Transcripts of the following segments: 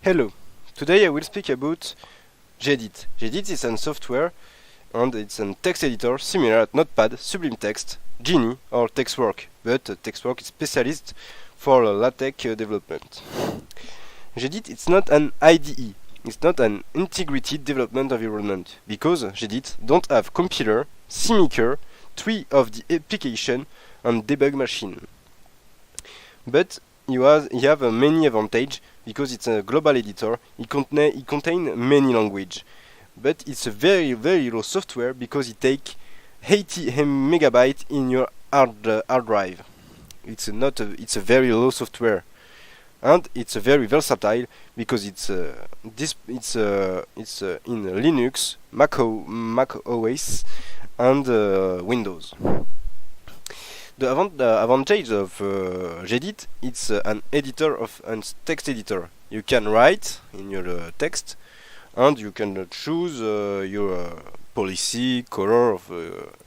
Hello, today I will speak about Gedit. Gedit is a software and it's a text editor similar to Notepad, Sublime Text, Genie or TextWorks, but TextWorks is specialist for LaTeX development. Gedit is not an IDE, it's not an integrated development environment because Gedit don't have compiler, CMaker, tree of the application and debug machine. But you have many advantages because it's a global editor. It contains many languages, but it's a very low software because it takes 80 megabytes in your hard drive. It's a very low software, and it's a very versatile because it's in Linux, Mac OS, and Windows. The advantage of Gedit, it's an editor of a text editor. You can write in your text, and you can choose your policy color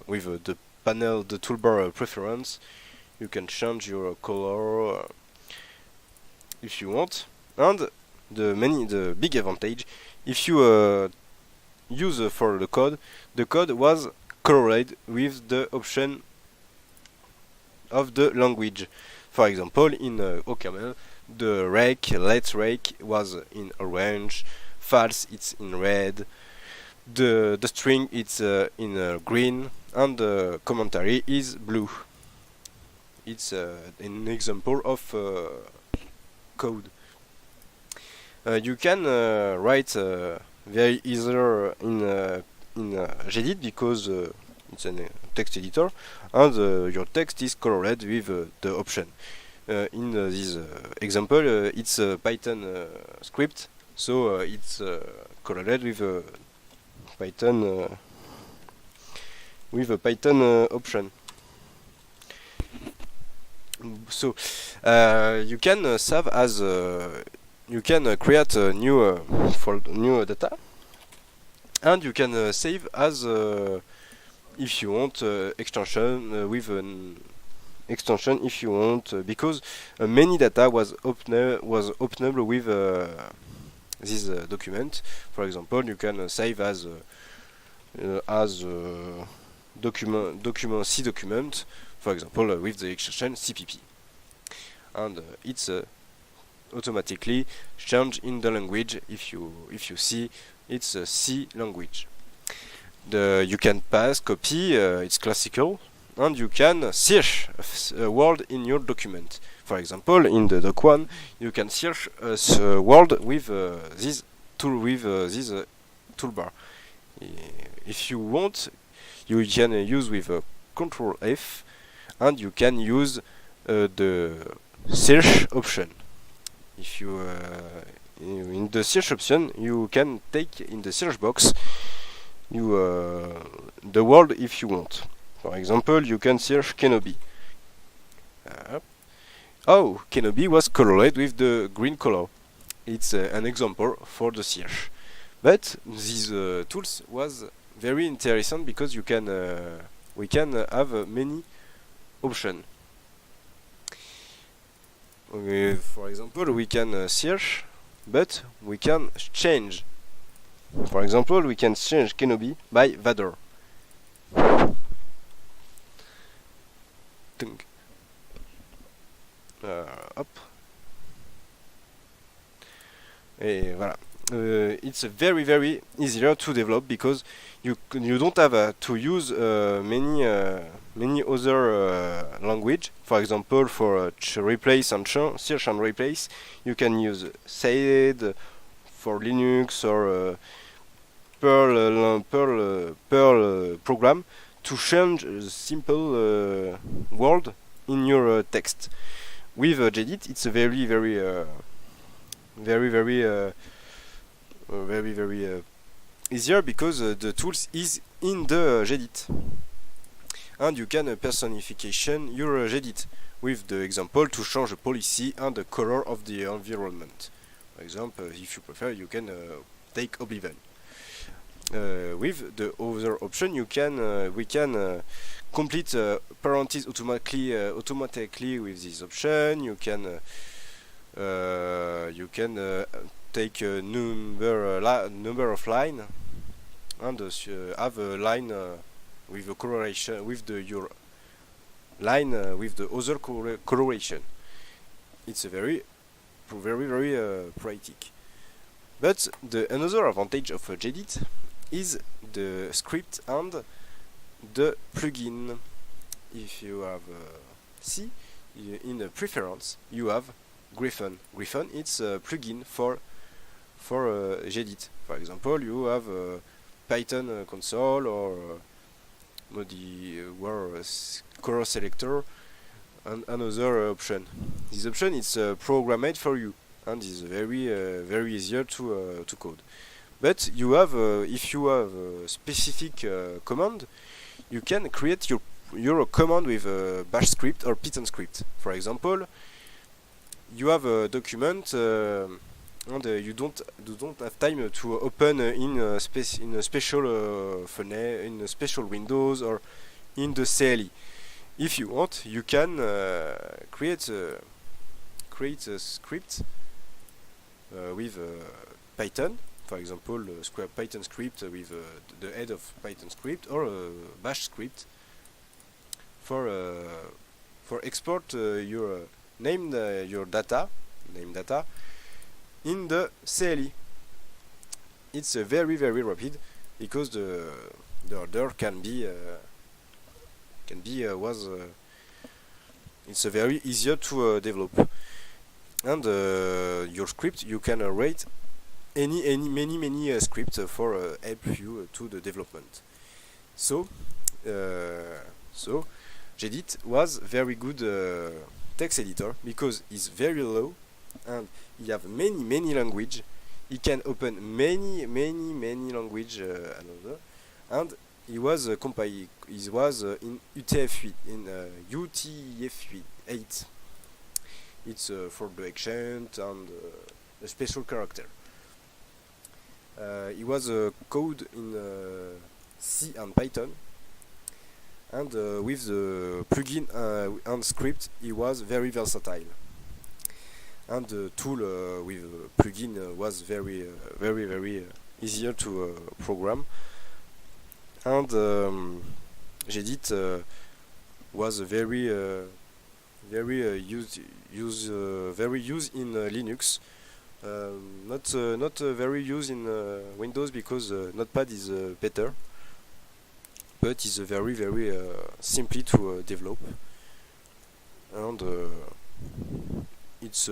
with the panel, the toolbar preference. You can change your color if you want. And the big advantage, if you use for the code was colored with the option of the language. For example, in OCaml, the let's rake was in orange, false it's in red, the string it's in green, and the commentary is blue. It's an example of code. You can write very easier in Gedit because it's a text editor, and your text is colored with the option. In this example, it's a Python script, so it's colored with a Python option. So you can save as you can create a new new data, and you can save as if you want extension with an extension if you want because many data was openable with this document. For example, you can save as document C document, for example with the extension CPP, and it's automatically change in the language if you see it's a C language. You can pass, copy, it's classical, and you can search a word in your document. For example, in the doc1, you can search a word with this tool this toolbar. If you want, you can use with Control F, and you can use the search option. If you in the search option, you can take in the search box the word if you want. For example, you can search Kenobi. Kenobi was colored with the green color. It's an example for the search. But these tools was very interesting because we can have many options. For example, we can search, but we can change. For example, we can change Kenobi by Vador. Hop. Et voilà. It's very easier to develop because you don't have to use many other language. For example, for replace and search and replace, you can use Sed for Linux or Perl program to change a simple word in your text. With Gedit, it's a very easier because the tools is in the Gedit, and you can personification your Gedit with the example to change the policy and the color of the environment. For example, if you prefer, you can take Oblivion. With the other option, we can complete parentheses automatically with this option. You can take a number of line and have a line with a correlation with your line with the other correlation. It's a very poetic. But another advantage of JEdit is the script and the plugin. If you have see in the preference, you have Griffon. Griffon it's a plugin for JEdit. For example, you have Python console or color selector and another option. This option is programmed for you and is very easier to code. But you have if you have a specific command, you can create your command with a bash script or Python script. For example, you have a document and you don't have time to open in a special funnel, in a special Windows or in the CLI. If you want, you can create a script with Python. For example, a Python script with the head of Python script or a bash script for export your data in the CLI. It's very rapid because the order it's very easier to develop, and your script you can write many scripts for help you to the development. So JEdit was very good text editor because it's very low and you have many language. You can open many language another, and it was in UTF-8 UTF-8. It's for the accent and a special character. It was code in C and Python, and with the plugin and script, it was very versatile. And the tool with plugin was very easier to program. And JEdit was very used in Linux. Not very used in Windows because Notepad is better, but it's very simply to develop, and it's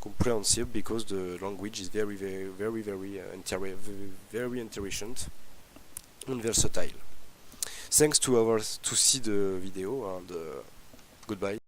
comprehensive because the language is very intelligent and versatile. Thanks to see the video, and goodbye.